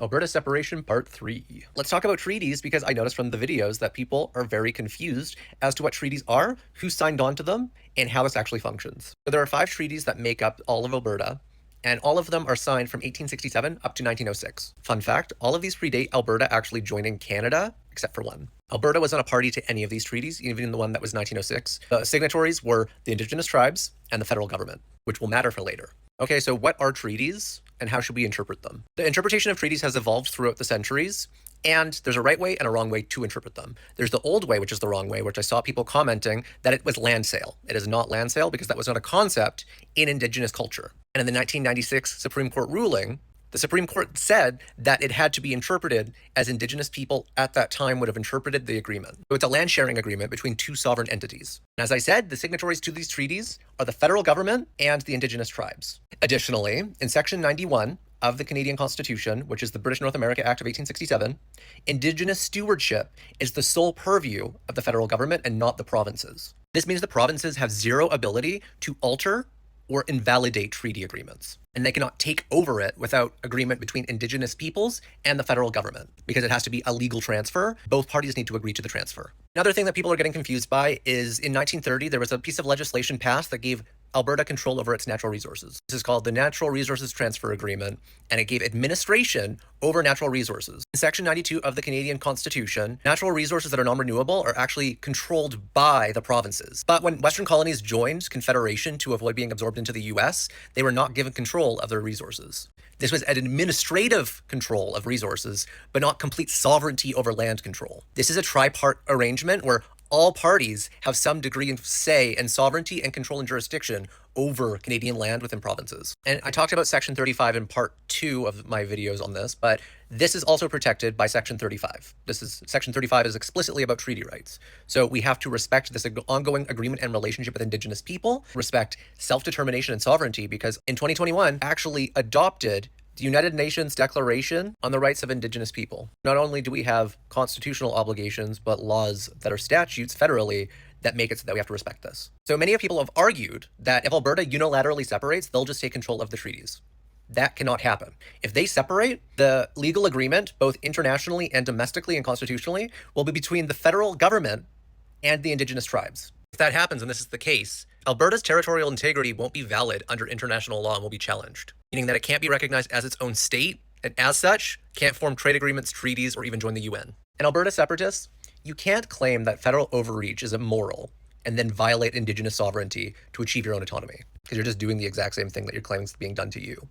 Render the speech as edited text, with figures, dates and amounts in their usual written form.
Alberta Separation Part 3. Let's talk about treaties because I noticed from the videos that people are very confused as to what treaties are, who signed on to them, and how this actually functions. So there are 5 treaties that make up all of Alberta, and all of them are signed from 1867 up to 1906. Fun fact, all of these predate Alberta actually joining Canada, except for one. Alberta was not a party to any of these treaties, even the one that was 1906. The signatories were the Indigenous tribes and the federal government, which will matter for later. Okay, so what are treaties and how should we interpret them? The interpretation of treaties has evolved throughout the centuries, and there's a right way and a wrong way to interpret them. There's the old way, which is the wrong way, which I saw people commenting that it was land sale. It is not land sale because that was not a concept in Indigenous culture. And in the 1996 Supreme Court ruling, the Supreme Court said that it had to be interpreted as Indigenous people at that time would have interpreted the agreement. So it's a land sharing agreement between two sovereign entities. And as I said, the signatories to these treaties are the federal government and the Indigenous tribes. Additionally, in Section 91 of the Canadian Constitution, which is the British North America Act of 1867, Indigenous stewardship is the sole purview of the federal government and not the provinces. This means the provinces have zero ability to alter or invalidate treaty agreements. And they cannot take over it without agreement between Indigenous peoples and the federal government, because it has to be a legal transfer. Both parties need to agree to the transfer. Another thing that people are getting confused by is in 1930, there was a piece of legislation passed that gave Alberta control over its natural resources. This is called the Natural Resources Transfer Agreement, and it gave administration over natural resources. In Section 92 of the Canadian Constitution, natural resources that are non-renewable are actually controlled by the provinces. But when Western colonies joined Confederation to avoid being absorbed into the US, they were not given control of their resources. This was an administrative control of resources, but not complete sovereignty over land control. This is a tripart arrangement where all parties have some degree of say and sovereignty and control and jurisdiction over Canadian land within provinces. And I talked about Section 35 in part 2 of my videos on this, but this is also protected by Section 35. Section 35 is explicitly about treaty rights. So we have to respect this ongoing agreement and relationship with Indigenous people, respect self-determination and sovereignty, because in 2021 actually adopted the United Nations Declaration on the Rights of Indigenous People. Not only do we have constitutional obligations, but laws that are statutes federally that make it so that we have to respect this. So many of people have argued that if Alberta unilaterally separates, they'll just take control of the treaties. That cannot happen. If they separate, the legal agreement, both internationally and domestically and constitutionally, will be between the federal government and the Indigenous tribes. If that happens, and this is the case, Alberta's territorial integrity won't be valid under international law and will be challenged, meaning that it can't be recognized as its own state, and as such, can't form trade agreements, treaties, or even join the UN. And Alberta separatists, you can't claim that federal overreach is immoral and then violate Indigenous sovereignty to achieve your own autonomy, because you're just doing the exact same thing that you're claiming is being done to you.